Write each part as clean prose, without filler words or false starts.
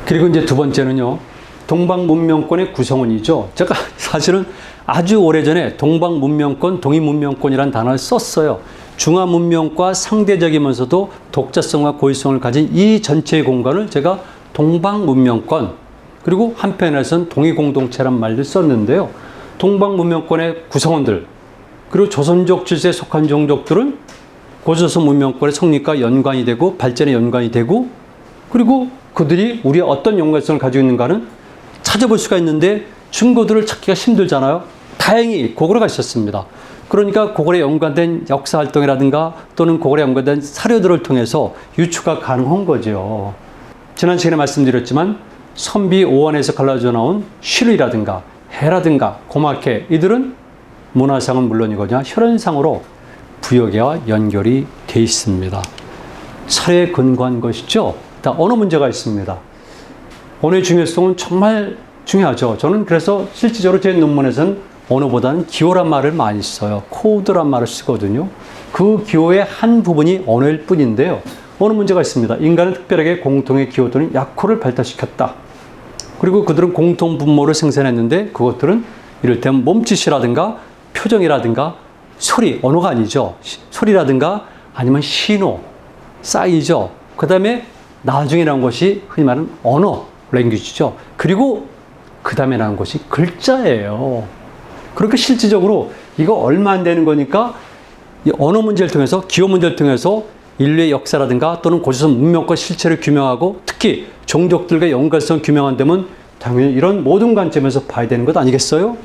그리고 이제 두 번째는요, 동방문명권의 구성원이죠. 제가 사실은 아주 오래전에 동방문명권, 동이문명권이라는 단어를 썼어요. 중화문명과 상대적이면서도 독자성과 고유성을 가진 이 전체의 공간을 제가 동방문명권, 그리고 한편에서는 동이공동체란 말도 썼는데요. 동방문명권의 구성원들, 그리고 조선족 질서에 속한 종족들은 고조선 문명권의 성립과 연관이 되고 발전에 연관이 되고, 그리고 그들이 우리의 어떤 연관성을 가지고 있는가는 찾아볼 수가 있는데 증거들을 찾기가 힘들잖아요. 다행히 고구려가 있었습니다. 그러니까 고구려에 연관된 역사활동이라든가 또는 고구려에 연관된 사료들을 통해서 유추가 가능한 거죠. 지난 시간에 말씀드렸지만 선비 5원에서 갈라져 나온 시루이라든가 해라든가 고마케, 이들은 문화상은 물론이거냐 혈연상으로 부여계와 연결이 돼 있습니다. 사료에 근거한 것이죠. 언어 문제가 있습니다. 언어의 중요성은 정말 중요하죠. 저는 그래서 실질적으로 제 논문에서는 언어보다는 기호란 말을 많이 써요. 코드란 말을 쓰거든요. 그 기호의 한 부분이 언어일 뿐인데요. 언어 문제가 있습니다. 인간은 특별하게 공통의 기호 또는 약호를 발달시켰다. 그리고 그들은 공통 분모를 생산했는데 그것들은 이를테면 몸짓이라든가 표정이라든가 소리, 언어가 아니죠. 소리라든가 아니면 신호, 사이죠. 그 다음에 나중에 나온 것이 흔히 말하는 언어, 랭귀지죠. 그리고 그 다음에 나온 것이 글자예요. 그러니까 실질적으로 이거 얼마 안 되는 거니까 이 언어 문제를 통해서, 기호 문제를 통해서 인류의 역사라든가 또는 고조선 문명권 실체를 규명하고 특히 종족들과 연관성 규명한다면 당연히 이런 모든 관점에서 봐야 되는 것 아니겠어요?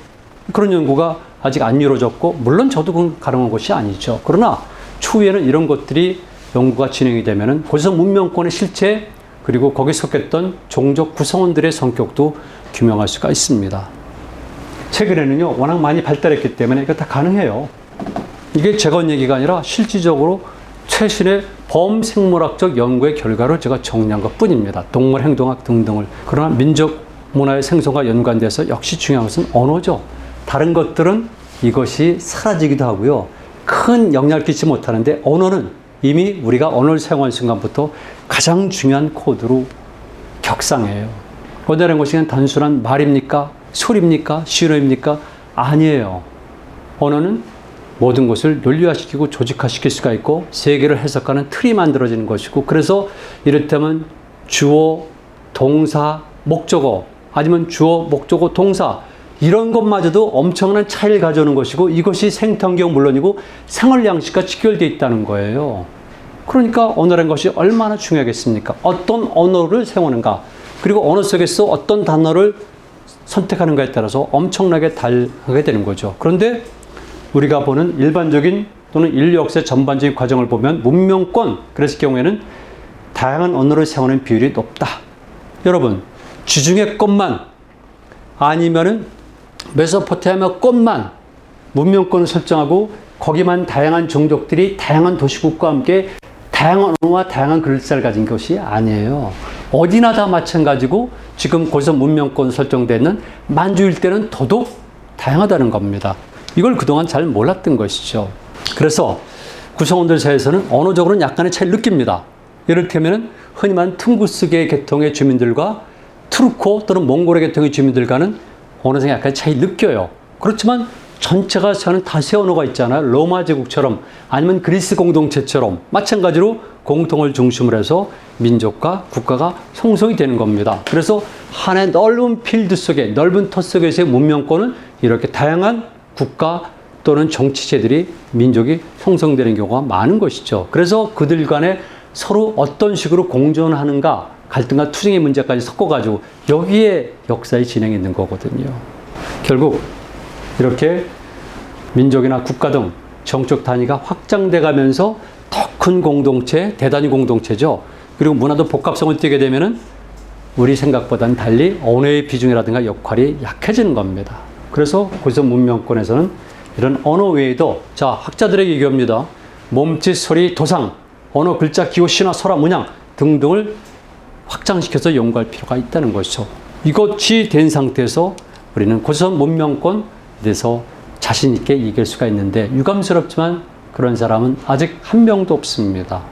그런 연구가 아직 안 이루어졌고, 물론 저도 그건 가능한 것이 아니죠. 그러나 추후에는 이런 것들이 연구가 진행이 되면은 고조선 문명권의 실체, 그리고 거기에 속했던 종족 구성원들의 성격도 규명할 수가 있습니다. 최근에는요, 워낙 많이 발달했기 때문에 이거 다 가능해요. 이게 제가 얘기가 아니라 실질적으로 최신의 범생물학적 연구의 결과를 제가 정리한 것 뿐입니다. 동물 행동학 등등을. 그러나 민족 문화의 생성과 연관돼서 역시 중요한 것은 언어죠. 다른 것들은 이것이 사라지기도 하고요. 큰 영향을 끼치지 못하는데 언어는 이미 우리가 언어를 사용하는 순간부터 가장 중요한 코드로 격상해요. 언어라는 것이 그냥 단순한 말입니까? 소리입니까? 신호입니까? 아니에요. 언어는 모든 것을 논리화시키고 조직화시킬 수가 있고 세계를 해석하는 틀이 만들어지는 것이고, 그래서 이를테면 주어, 동사, 목적어, 아니면 주어, 목적어, 동사, 이런 것마저도 엄청난 차이를 가져오는 것이고, 이것이 생태환경 물론이고 생활 양식과 직결되어 있다는 거예요. 그러니까 언어라는 것이 얼마나 중요하겠습니까? 어떤 언어를 사용하는가, 그리고 언어 속에서 어떤 단어를 선택하는가에 따라서 엄청나게 다르게 되는 거죠. 그런데 우리가 보는 일반적인 또는 인류 역사의 전반적인 과정을 보면 문명권, 그랬을 경우에는 다양한 언어를 사용하는 비율이 높다. 여러분, 지중해 것만 아니면은 메소포타미아 것만 문명권을 설정하고 거기만 다양한 종족들이 다양한 도시국과 함께 다양한 언어와 다양한 글자를 가진 것이 아니에요. 어디나 다 마찬가지고 지금 고조선 문명권 설정되는 만주 일대는 더더욱 다양하다는 겁니다. 이걸 그동안 잘 몰랐던 것이죠. 그래서 구성원들 사이에서는 언어적으로는 약간의 차이를 느낍니다. 이를테면 흔히 말하는 퉁구스계 계통의 주민들과 투르코 또는 몽골의 계통의 주민들과는 언어상의 약간의 차이를 느껴요. 그렇지만 전체가 사는 다세 언어가 있잖아요. 로마 제국처럼 아니면 그리스 공동체처럼 마찬가지로 공통을 중심으로 해서 민족과 국가가 형성이 되는 겁니다. 그래서 하나의 넓은 필드 속에, 넓은 터 속에서의 문명권은 이렇게 다양한 국가 또는 정치체들이, 민족이 형성되는 경우가 많은 것이죠. 그래서 그들 간에 서로 어떤 식으로 공존하는가, 갈등과 투쟁의 문제까지 섞어가지고 여기에 역사의 진행이 있는 거거든요. 결국 이렇게 민족이나 국가 등 정적 단위가 확장돼 가면서 더 큰 공동체, 대단위 공동체죠. 그리고 문화도 복합성을 띠게 되면은 우리 생각보다는 달리 언어의 비중이라든가 역할이 약해지는 겁니다. 그래서 고조선 문명권에서는 이런 언어 외에도, 자, 학자들에게 얘기합니다. 몸짓, 소리, 도상, 언어, 글자, 기호, 신화, 설화, 문양 등등을 확장시켜서 연구할 필요가 있다는 것이죠. 이것이 된 상태에서 우리는 고조선 문명권에 대해서 자신 있게 얘기할 수가 있는데, 유감스럽지만 그런 사람은 아직 한 명도 없습니다.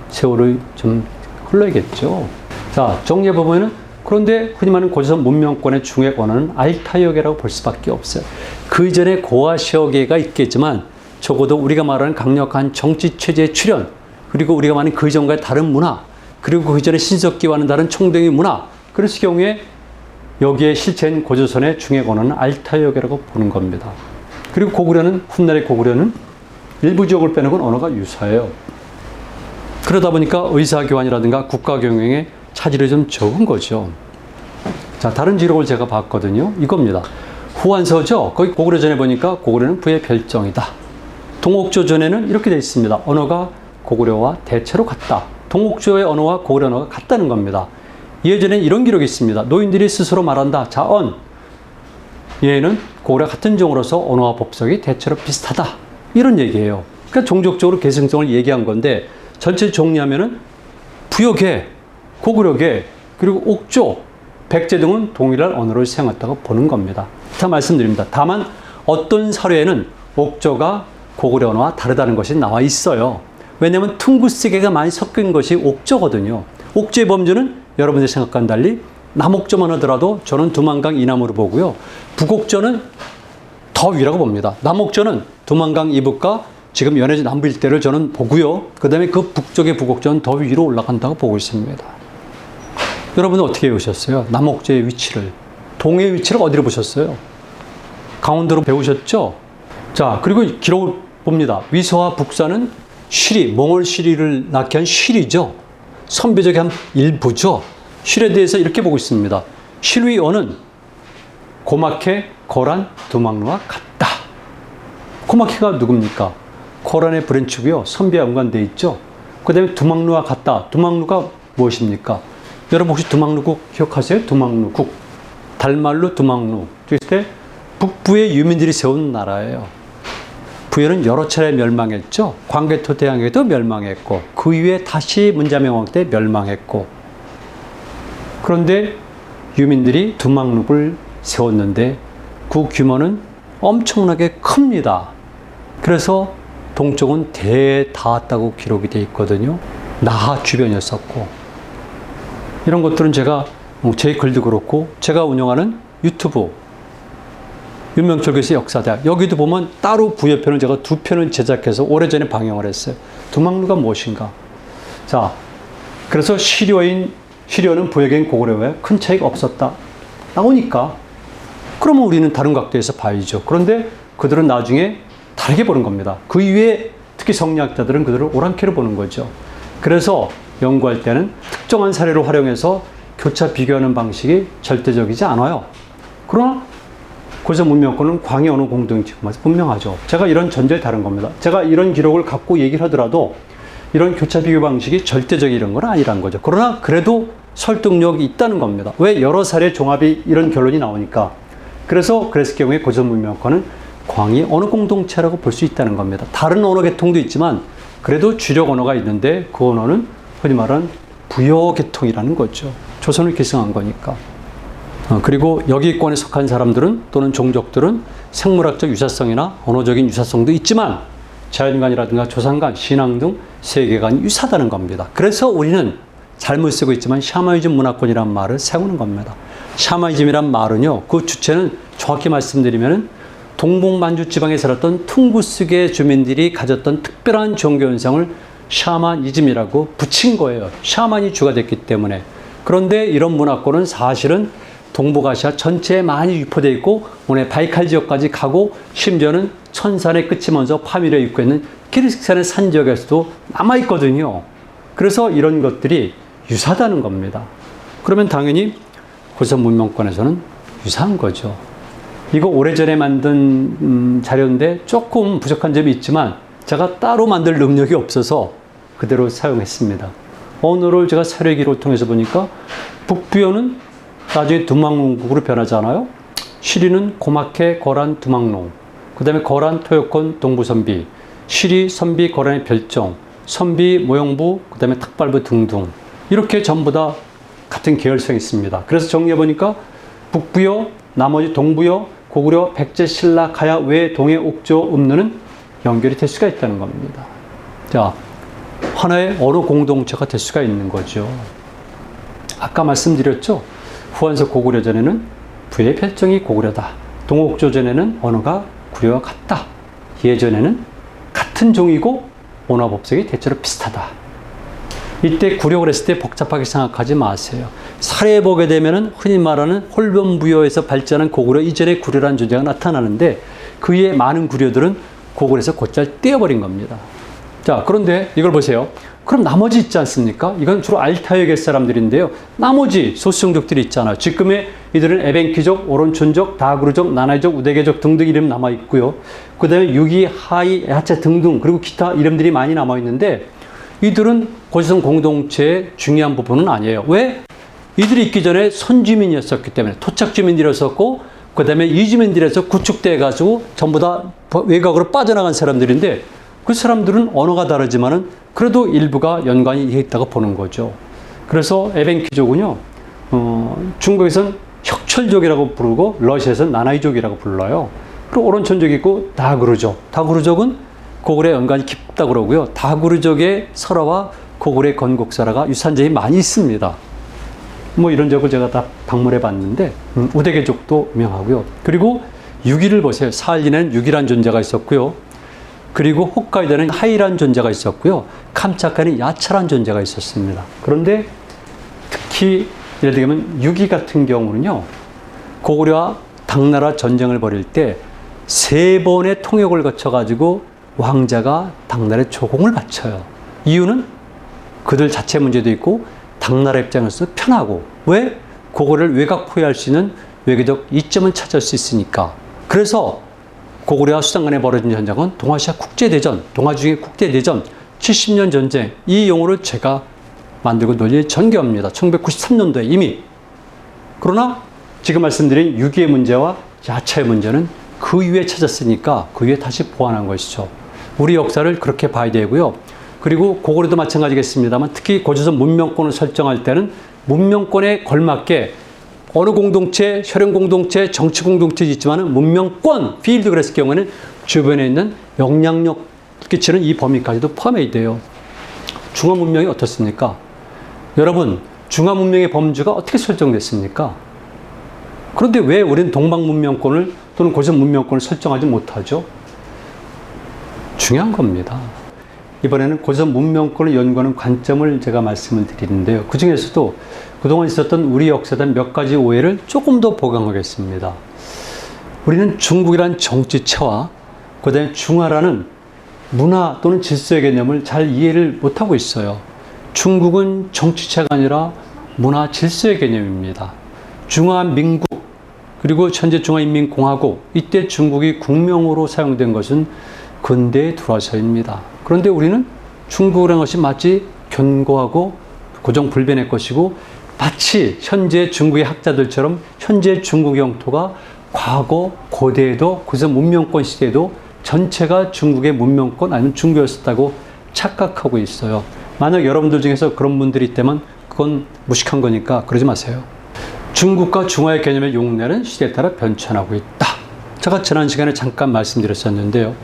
세월이 좀 흘러야겠죠. 자, 정리해 보면은 그런데 흔히 말하는 고조선 문명권의 중액 언어는 알타이어계라고 볼 수밖에 없어요. 그 이전에 고아시아계가 있겠지만 적어도 우리가 말하는 강력한 정치 체제의 출현, 그리고 우리가 말하는 그 이전과의 다른 문화, 그리고 그 이전에 신석기와는 다른 총동의 문화, 그랬을 경우에 여기에 실체인 고조선의 중액 언어는 알타이어계라고 보는 겁니다. 그리고 고구려는, 훗날의 고구려는 일부 지역을 빼놓은 언어가 유사해요. 그러다 보니까 의사교환이라든가 국가경영에 차질이 좀 적은 거죠. 자, 다른 기록을 제가 봤거든요. 이겁니다. 후한서죠. 거기 고구려전에 보니까 고구려는 부의 별정이다. 동옥조전에는 이렇게 되어 있습니다. 언어가 고구려와 대체로 같다. 동옥조의 언어와 고구려 언어가 같다는 겁니다. 예전엔 이런 기록이 있습니다. 노인들이 스스로 말한다. 자언. 얘는 고구려 같은 종으로서 언어와 법석이 대체로 비슷하다. 이런 얘기예요. 그러니까 종족적으로 계승성을 얘기한 건데 전체 정리하면은 부여계, 고구려계, 그리고 옥조, 백제 등은 동일한 언어를 사용했다고 보는 겁니다. 다 말씀드립니다. 다만 어떤 사료에는 옥조가 고구려 언어와 다르다는 것이 나와 있어요. 왜냐하면 퉁구스계가 많이 섞인 것이 옥조거든요. 옥조의 범주는 여러분의 생각과는 달리 남옥조만 하더라도 저는 두만강 이남으로 보고요. 북옥조는 더 위라고 봅니다. 남옥조는 두만강 이북과 지금 연해진 남부 일대를 저는 보고요. 그 다음에 그 북쪽의 북옥조는 더 위로 올라간다고 보고 있습니다. 여러분은 어떻게 보셨어요? 남옥조의 위치를. 동해의 위치를 어디로 보셨어요? 강원도로 배우셨죠? 자, 그리고 기록을 봅니다. 위서와 북서는 쉬리, 몽골 쉬리를 낳게 한 쉬리죠. 선비적의 한 일부죠. 쉬리에 대해서 이렇게 보고 있습니다. 쉬리어는 고마케, 거란, 두막루와 같다. 고마케가 누굽니까? 거란의 브랜치고요. 선비와 연관되어 있죠. 그 다음에 두막루와 같다. 두막루가 무엇입니까? 여러분 혹시 두막루국 기억하세요? 두막루국. 달말루 두막루. 그때 북부의 유민들이 세운 나라예요. 부여는 여러 차례 멸망했죠. 광개토 대왕에도 멸망했고 그 이후에 다시 문자명왕 때 멸망했고 그런데 유민들이 두막룩을 세웠는데 그 규모는 엄청나게 큽니다. 그래서 동쪽은 대에 닿았다고 기록이 되어 있거든요. 나하 주변이었었고 이런 것들은 제가 제 글도 그렇고 제가 운영하는 유튜브 윤명철교수의 역사대학 여기도 보면 따로 부여편을 제가 2편을 제작해서 오래전에 방영을 했어요. 두막루가 무엇인가? 자, 그래서 시려는 부여계인 고구려와 큰 차이가 없었다. 나오니까 그러면 우리는 다른 각도에서 봐야죠. 그런데 그들은 나중에 다르게 보는 겁니다. 그 이후에 특히 성리학자들은 그들을 오랑캐로 보는 거죠. 그래서 연구할 때는 특정한 사례를 활용해서 교차 비교하는 방식이 절대적이지 않아요. 그러나 고조선 문명권은 광해 어느 공동체가 분명하죠. 제가 이런 전제에 다른 겁니다. 제가 이런 기록을 갖고 얘기를 하더라도 이런 교차 비교 방식이 절대적인 이런 건 아니란 거죠. 그러나 그래도 설득력이 있다는 겁니다. 왜? 여러 사례 종합이 이런 결론이 나오니까. 그랬을 경우에 고조선 문명권은 광해 어느 공동체라고 볼 수 있다는 겁니다. 다른 언어 계통도 있지만 그래도 주력 언어가 있는데 그 언어는 흔히 말하는 부여 계통이라는 거죠. 조선을 계승한 거니까. 그리고 여기권에 속한 사람들은 또는 종족들은 생물학적 유사성이나 언어적인 유사성도 있지만 자연관이라든가 조상관, 신앙 등 세계관이 유사하다는 겁니다. 그래서 우리는 잘못 쓰고 있지만 샤머니즘 문화권이라는 말을 세우는 겁니다. 샤머니즘이란 말은요, 그 주체는 정확히 말씀드리면 동북만주 지방에 살았던 퉁구스계 주민들이 가졌던 특별한 종교 현상을 샤머니즘이라고 붙인 거예요. 샤만이 주가 됐기 때문에. 그런데 이런 문화권은 사실은 동북아시아 전체에 많이 유포되어 있고 오늘 바이칼 지역까지 가고 심지어는 천산의 끝이면서 파밀에 있고 있는 키르기스탄의 산 지역에서도 남아있거든요. 그래서 이런 것들이 유사하다는 겁니다. 그러면 당연히 고조선 문명권에서는 유사한 거죠. 이거 오래전에 만든 자료인데 조금 부족한 점이 있지만 제가 따로 만들 능력이 없어서 그대로 사용했습니다. 언어를 제가 사례 기록을 통해서 보니까 북부여는 나중에 두막농국으로 변하잖아요. 시리는 고마케, 거란, 두막농. 그 다음에 거란, 토요콘, 동부선비. 시리, 선비, 거란의 별정. 선비, 모형부, 그 다음에 탁발부 등등. 이렇게 전부 다 같은 계열성이 있습니다. 그래서 정리해보니까 북부여, 나머지 동부여, 고구려, 백제, 신라, 가야, 외, 동해, 옥조, 음루는 연결이 될 수가 있다는 겁니다. 자, 하나의 언어 공동체가 될 수가 있는 거죠. 아까 말씀드렸죠. 후한서 고구려전에는 부의 별정이 고구려다. 동옥조전에는 언어가 구려와 같다. 예전에는 같은 종이고 언어 법석이 대체로 비슷하다. 이때 구려를 했을 때 복잡하게 생각하지 마세요. 사례에 보게 되면은 흔히 말하는 홀변부여에서 발전한 고구려 이전의 구려라는 존재가 나타나는데 그의 많은 구려들은 고구려에서 곧잘 떼어버린 겁니다. 자, 그런데 이걸 보세요. 그럼 나머지 있지 않습니까? 이건 주로 알타이어계 사람들인데요. 나머지 소수종족들이 있잖아요. 지금의 이들은 에벤키족, 오론촌족, 다구르족, 나나이족, 우데게족 등등 이름 남아있고요. 그 다음에 유기, 하이, 야채 등등 그리고 기타 이름들이 많이 남아있는데 이들은 고지선 공동체의 중요한 부분은 아니에요. 왜? 이들이 있기 전에 선주민이었었기 때문에 토착주민들이었었고 그 다음에 이주민들에서 구축돼가지고 전부 다 외곽으로 빠져나간 사람들인데 그 사람들은 언어가 다르지만은 그래도 일부가 연관이 있다고 보는 거죠. 그래서 에벤키족은요, 중국에선 혁철족이라고 부르고 러시아에서는 나나이족이라고 불러요. 그리고 오론촌족이 있고 다구르족. 다구르족은 고구려의 연관이 깊다고 그러고요. 다구르족의 설화와 고구려의 건국설화가 유산점이 많이 있습니다. 뭐 이런 적을 제가 다 방문해 봤는데 우데게족도 유명하고요. 그리고 유기를 보세요. 사할린에는 유기란 존재가 있었고요. 그리고 홋카이도는 하이란 존재가 있었고요. 캄차카는 야차란 존재가 있었습니다. 그런데 특히 예를 들면 유기 같은 경우는요. 고구려와 당나라 전쟁을 벌일 때 3번의 통역을 거쳐가지고 왕자가 당나라에 조공을 바쳐요. 이유는 그들 자체 문제도 있고 당나라 입장에서 편하고 왜? 고구려를 외곽 포위할 수 있는 외교적 이점을 찾을 수 있으니까. 그래서 고구려와 수장 간에 벌어진 전쟁은 동아시아 국제대전, 동아중의 국제대전, 70년 전쟁 이 용어를 제가 만들고 논의에 전개합니다. 1993년도에 이미. 그러나 지금 말씀드린 유기의 문제와 야차의 문제는 그 이후에 찾았으니까 그 이후에 다시 보완한 것이죠. 우리 역사를 그렇게 봐야 되고요. 그리고 고구려도 마찬가지겠습니다만 특히 고조선 문명권을 설정할 때는 문명권에 걸맞게 어느 공동체, 혈연 공동체, 정치 공동체 있지만은 문명권, 필드 그랬을 경우에는 주변에 있는 영향력 끼치는 이 범위까지도 포함이 돼요. 중화 문명이 어떻습니까? 여러분, 중화 문명의 범주가 어떻게 설정됐습니까? 그런데 왜 우리는 동방 문명권을 또는 고조선 문명권을 설정하지 못하죠? 중요한 겁니다. 이번에는 고조선 문명권을 연구하는 관점을 제가 말씀을 드리는데요. 그 중에서도 그동안 있었던 우리 역사에 대한 몇 가지 오해를 조금 더 보강하겠습니다. 우리는 중국이란 정치체와 그 다음에 중화라는 문화 또는 질서의 개념을 잘 이해를 못하고 있어요. 중국은 정치체가 아니라 문화 질서의 개념입니다. 중화민국 그리고 현재 중화인민공화국 이때 중국이 국명으로 사용된 것은 근대에 들어와서입니다. 그런데 우리는 중국이라는 것이 마치 견고하고 고정불변의 것이고 마치 현재 중국의 학자들처럼 현재 중국 영토가 과거 고대에도 고조선 문명권 시대에도 전체가 중국의 문명권 아니면 중국이었다고 착각하고 있어요. 만약 여러분들 중에서 그런 분들이 있다면 그건 무식한 거니까 그러지 마세요. 중국과 중화의 개념의 용례는 시대에 따라 변천하고 있다. 제가 지난 시간에 잠깐 말씀드렸었는데요.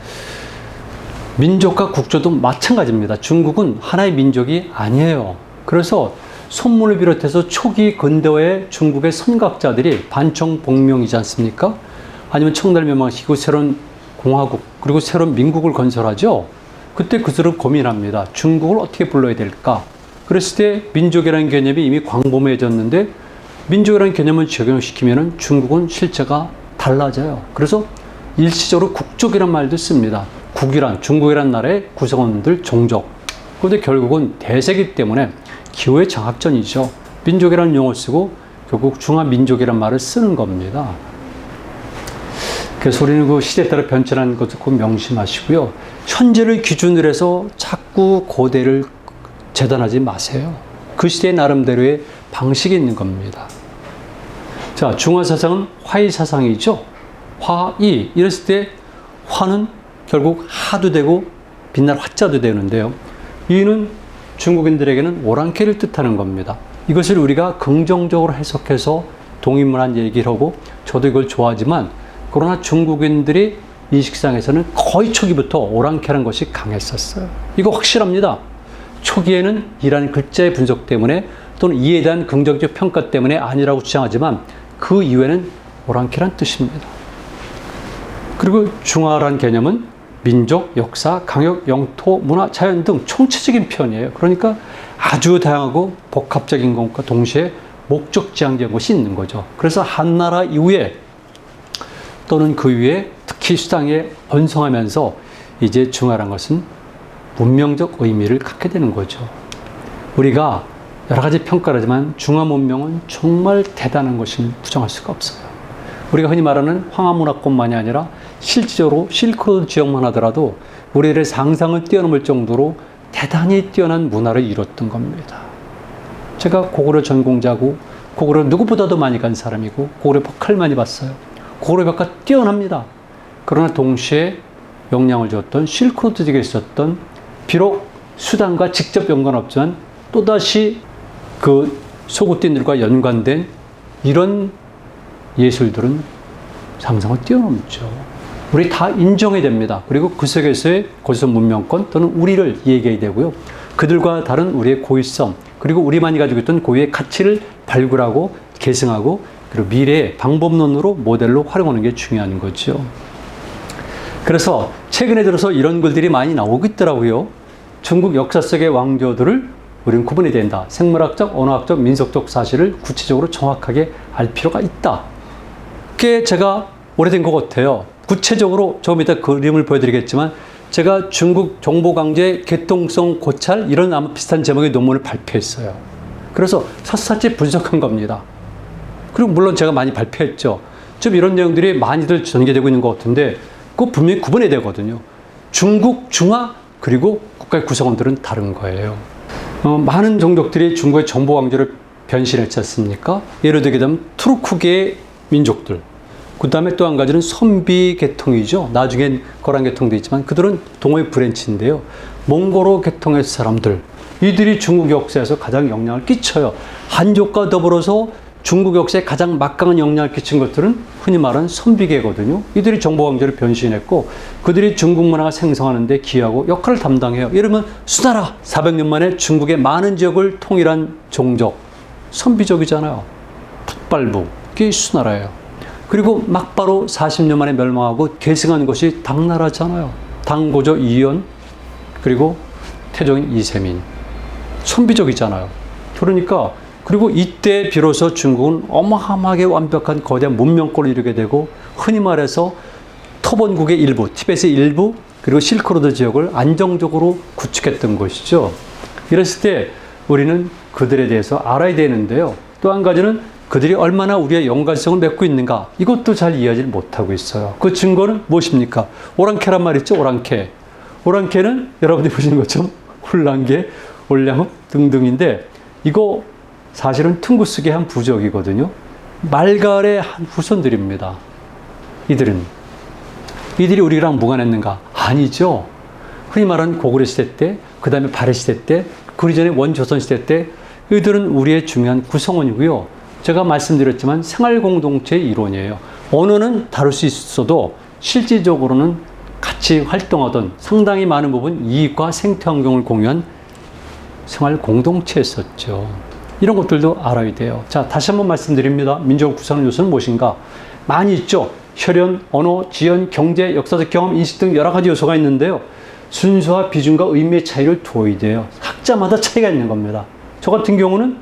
민족과 국조도 마찬가지입니다. 중국은 하나의 민족이 아니에요. 그래서 손문을 비롯해서 초기 근대화의 중국의 선각자들이 반청복명이지 않습니까? 아니면 청나라를 멸망시키고 새로운 공화국 그리고 새로운 민국을 건설하죠. 그때 그들은 고민합니다. 중국을 어떻게 불러야 될까? 그랬을 때 민족이라는 개념이 이미 광범위해졌는데 민족이라는 개념을 적용시키면 중국은 실제가 달라져요. 그래서 일시적으로 국족이란 말도 씁니다. 국이란 중국이란 나라의 구성원들 종족. 그런데 결국은 대세기 때문에 기호의 장악전이죠. 민족이라는 용어를 쓰고 결국 중화민족이란 말을 쓰는 겁니다. 그래서 우리는 그 시대에 따라 변천하는 것을 꼭 명심하시고요. 현재를 기준으로 해서 자꾸 고대를 재단하지 마세요. 그 시대 나름대로의 방식이 있는 겁니다. 자, 중화사상은 화이사상이죠. 화이. 이랬을 때 화는 결국 하도 되고 빛날 화자도 되는데요. 이는 중국인들에게는 오랑캐를 뜻하는 겁니다. 이것을 우리가 긍정적으로 해석해서 동인문화 얘기를 하고 저도 이걸 좋아하지만 그러나 중국인들이 인식상에서는 거의 초기부터 오랑캐라는 것이 강했었어요. 이거 확실합니다. 초기에는 이라는 글자의 분석 때문에 또는 이에 대한 긍정적 평가 때문에 아니라고 주장하지만 그 이유에는 오랑캐란 뜻입니다. 그리고 중화란 개념은 민족, 역사, 강역, 영토, 문화, 자연 등 총체적인 표현이에요. 그러니까 아주 다양하고 복합적인 것과 동시에 목적지향적인 것이 있는 거죠. 그래서 한나라 이후에 또는 그 위에 특히 수당에 번성하면서 이제 중화란 것은 문명적 의미를 갖게 되는 거죠. 우리가 여러 가지 평가를 하지만 중화 문명은 정말 대단한 것을 부정할 수가 없어요. 우리가 흔히 말하는 황하문화권만이 아니라 실질적으로 실크로드 지역만 하더라도 우리들의 상상을 뛰어넘을 정도로 대단히 뛰어난 문화를 이뤘던 겁니다. 제가 고구려 전공자고 고구려 누구보다도 많이 간 사람이고 고구려 벽화를 많이 봤어요. 고구려 벽화 뛰어납니다. 그러나 동시에 영향을 줬던 실크로드 지역에 있었던 비록 수단과 직접 연관없지만 또다시 그 소굿딘들과 연관된 이런 예술들은 상상을 뛰어넘죠. 우리 다 인정해야 됩니다. 그리고 그 속에서의 고유성 문명권 또는 우리를 얘기해야 되고요. 그들과 다른 우리의 고유성 그리고 우리만이 가지고 있던 고유의 가치를 발굴하고 계승하고 그리고 미래의 방법론으로 모델로 활용하는 게 중요한 거죠. 그래서 최근에 들어서 이런 글들이 많이 나오고 있더라고요. 중국 역사 속의 왕조들을 우리는 구분해야 된다. 생물학적, 언어학적, 민속적 사실을 구체적으로 정확하게 알 필요가 있다. 그게 제가 오래된 것 같아요. 구체적으로 조금 이따 그림을 보여드리겠지만 제가 중국 정보강제 개통성 고찰 이런 아마 비슷한 제목의 논문을 발표했어요. 그래서 샅샅이 분석한 겁니다. 그리고 물론 제가 많이 발표했죠. 좀 이런 내용들이 많이들 전개되고 있는 것 같은데 그거 분명히 구분해야 되거든요. 중국, 중화 그리고 국가의 구성원들은 다른 거예요. 많은 종족들이 중국의 정보왕조를 변신했지 않습니까? 예를 들게 되면 투르크계의 민족들 그 다음에 또 한 가지는 선비 계통이죠. 나중엔 거란 계통도 있지만 그들은 동호의 브랜치인데요. 몽고로 계통의 사람들 이들이 중국 역사에서 가장 영향을 끼쳐요. 한족과 더불어서 중국 역사에 가장 막강한 영향을 끼친 것들은 흔히 말하는 선비계거든요. 이들이 정보왕조를 변신했고 그들이 중국 문화가 생성하는 데 기여하고 역할을 담당해요. 예를 들면 수나라 400년 만에 중국의 많은 지역을 통일한 종족 선비족이잖아요. 풋발부 그게 수나라예요. 그리고 막바로 40년 만에 멸망하고 계승한 것이 당나라잖아요. 당고조 이연 그리고 태종인 이세민 선비족이잖아요. 그러니까 그리고 이때 비로소 중국은 어마어마하게 완벽한 거대한 문명권을 이루게 되고 흔히 말해서 터번국의 일부, 티벳의 일부 그리고 실크로드 지역을 안정적으로 구축했던 것이죠. 이랬을 때 우리는 그들에 대해서 알아야 되는데요. 또 한 가지는 그들이 얼마나 우리의 연관성을 맺고 있는가 이것도 잘 이해하지 못하고 있어요. 그 증거는 무엇입니까? 오랑캐란 말 있죠. 오랑캐. 오랑캐는 여러분들이 보시는 것처럼 홀랑개, 올량흡 등등인데 이거 사실은 퉁구스의 한 부족이거든요. 말갈의 한 후손들입니다. 이들이 우리랑 무관했는가? 아니죠. 흔히 말하는 고구려 시대 때, 그 다음에 발해 시대 때, 그 이전에 원조선 시대 때 이들은 우리의 중요한 구성원이고요. 제가 말씀드렸지만 생활 공동체의 이론이에요. 언어는 다를 수 있어도 실질적으로는 같이 활동하던 상당히 많은 부분 이익과 생태 환경을 공유한 생활 공동체였었죠. 이런 것들도 알아야 돼요. 자, 다시 한번 말씀드립니다. 민족을 구성하는 요소는 무엇인가? 많이 있죠. 혈연, 언어, 지연, 경제, 역사적 경험, 인식 등 여러 가지 요소가 있는데요. 순서와 비중과 의미의 차이를 두어야 돼요. 학자마다 차이가 있는 겁니다. 저 같은 경우는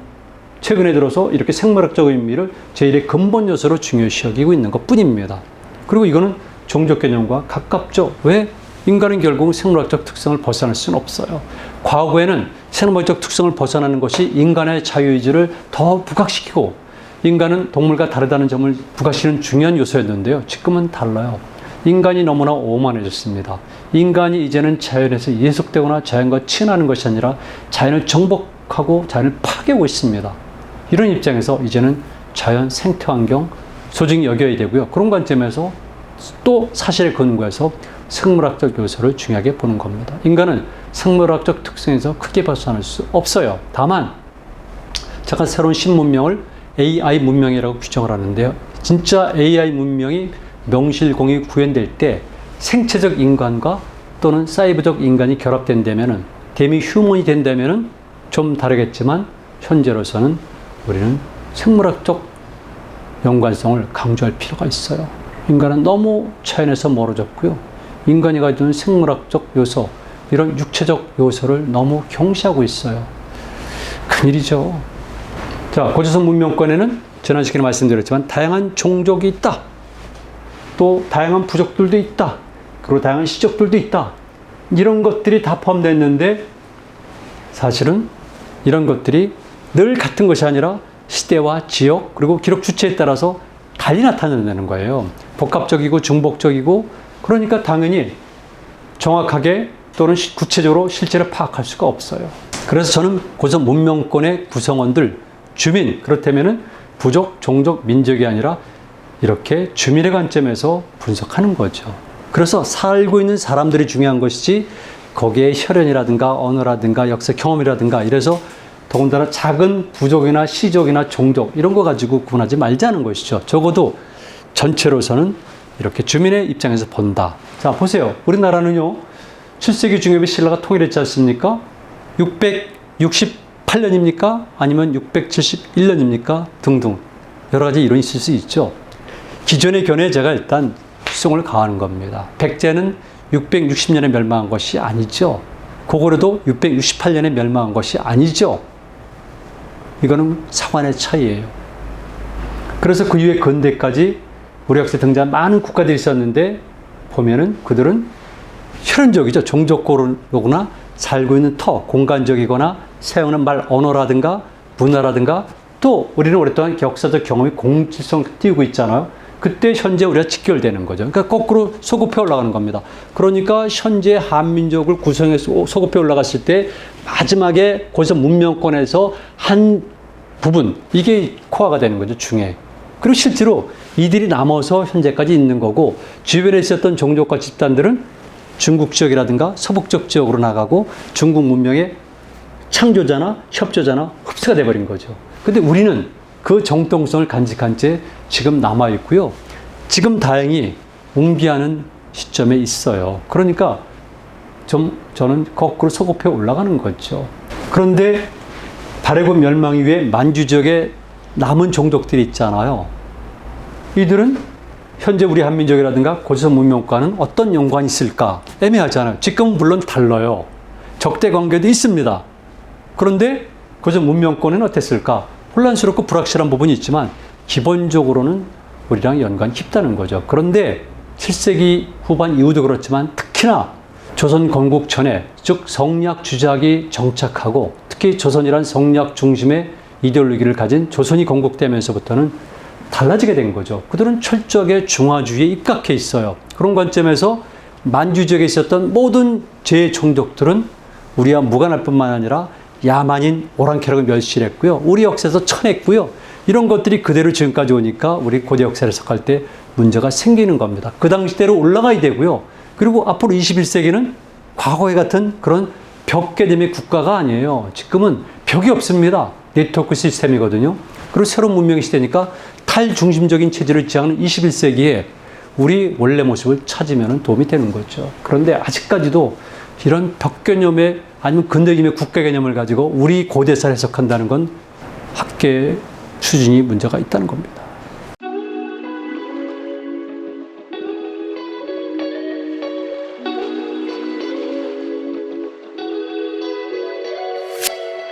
최근에 들어서 이렇게 생물학적 의미를 제1의 근본 요소로 중요시 여기고 있는 것 뿐입니다. 그리고 이거는 종족 개념과 가깝죠. 왜? 인간은 결국 생물학적 특성을 벗어날 수는 없어요. 과거에는 생물학적 특성을 벗어나는 것이 인간의 자유의지를 더 부각시키고 인간은 동물과 다르다는 점을 부각시키는 중요한 요소였는데요. 지금은 달라요. 인간이 너무나 오만해졌습니다. 인간이 이제는 자연에서 예속되거나 자연과 친하는 것이 아니라 자연을 정복하고 자연을 파괴하고 있습니다. 이런 입장에서 이제는 자연 생태환경 소중히 여겨야 되고요. 그런 관점에서 또 사실에 근거해서 생물학적 요소를 중요하게 보는 겁니다. 인간은 생물학적 특성에서 크게 벗어날 수 없어요. 다만 제가 새로운 신문명을 AI 문명이라고 규정을 하는데요. 진짜 AI 문명이 명실공히 구현될 때 생체적 인간과 또는 사이버적 인간이 결합된다면은 데미 휴먼이 된다면은 좀 다르겠지만 현재로서는 우리는 생물학적 연관성을 강조할 필요가 있어요. 인간은 너무 자연에서 멀어졌고요. 인간이 가지고 있는 생물학적 요소, 이런 육체적 요소를 너무 경시하고 있어요. 큰일이죠. 자, 고조선 문명권에는 지난 시간에 말씀드렸지만 다양한 종족이 있다. 또 다양한 부족들도 있다. 그리고 다양한 시족들도 있다. 이런 것들이 다 포함되어 있는데 사실은 이런 것들이 늘 같은 것이 아니라 시대와 지역 그리고 기록 주체에 따라서 달리 나타난다는 거예요. 복합적이고 중복적이고 그러니까 당연히 정확하게 또는 구체적으로 실제를 파악할 수가 없어요. 그래서 저는 고전 문명권의 구성원들, 주민, 그렇다면은 부족, 종족, 민족이 아니라 이렇게 주민의 관점에서 분석하는 거죠. 그래서 살고 있는 사람들이 중요한 것이지 거기에 혈연이라든가 언어라든가 역사 경험이라든가 이래서 더군다나 작은 부족이나 시족이나 종족 이런 거 가지고 구분하지 말자는 것이죠. 적어도 전체로서는 이렇게 주민의 입장에서 본다. 자, 보세요. 우리나라는요. 7세기 중엽에 신라가 통일했지 않습니까? 668년입니까? 아니면 671년입니까? 등등. 여러 가지 이론이 있을 수 있죠. 기존의 견해에 제가 일단 수긍을 가하는 겁니다. 백제는 660년에 멸망한 것이 아니죠. 고구려도 668년에 멸망한 것이 아니죠. 이거는 사관의 차이예요. 그래서 그 이후에 근대까지 우리 역사에 등장한 많은 국가들이 있었는데 보면은 그들은 혈연적이죠. 종족고르거나 살고 있는 터, 공간적이거나 사용하는 말, 언어라든가 문화라든가 또 우리는 오랫동안 역사적 경험이 공질성 띄우고 있잖아요. 그때 현재 우리가 직결되는 거죠. 그러니까 거꾸로 소급해 올라가는 겁니다. 그러니까 현재 한민족을 구성해서 소급해 올라갔을 때 마지막에 거기서 문명권에서 한 부분, 이게 코어가 되는 거죠. 중에. 그리고 실제로 이들이 남아서 현재까지 있는 거고 주변에 있었던 종족과 집단들은 중국 지역이라든가 서북쪽 지역으로 나가고 중국 문명의 창조자나 협조자나 흡수가 돼버린 거죠. 근데 우리는 그 정통성을 간직한 채 지금 남아있고요. 지금 다행히 웅비하는 시점에 있어요. 그러니까 저는 거꾸로 소급해 올라가는 거죠. 그런데 발해군 멸망 이후에 만주 지역에 남은 종족들이 있잖아요. 이들은 현재 우리 한민족이라든가 고조선 문명과는 어떤 연관이 있을까? 애매하잖아요. 지금은 물론 달라요. 적대 관계도 있습니다. 그런데 고조선 문명권은 어땠을까? 혼란스럽고 불확실한 부분이 있지만 기본적으로는 우리랑 연관이 깊다는 거죠. 그런데 7세기 후반 이후도 그렇지만 특히나 조선 건국 전에 즉 성리학 주작이 정착하고 특히 조선이란 성리학 중심의 이데올로기를 가진 조선이 건국되면서부터는 달라지게 된 거죠. 그들은 철저하게 중화주의에 입각해 있어요. 그런 관점에서 만주 지역에 있었던 모든 제 종족들은 우리와 무관할 뿐만 아니라 야만인 오랑캐라고 멸시했고요. 우리 역사에서 쳐냈고요. 이런 것들이 그대로 지금까지 오니까 우리 고대 역사를 해석할 때 문제가 생기는 겁니다. 그 당시대로 올라가야 되고요. 그리고 앞으로 21세기는 과거에 같은 그런 벽개념의 국가가 아니에요. 지금은 벽이 없습니다. 네트워크 시스템이거든요. 그리고 새로운 문명의 시대니까 탈중심적인 체제를 지향하는 21세기에 우리 원래 모습을 찾으면 도움이 되는 거죠. 그런데 아직까지도 이런 벽개념의 아니면 근대개념의 국가개념을 가지고 우리 고대사를 해석한다는 건 학계의 수준이 문제가 있다는 겁니다.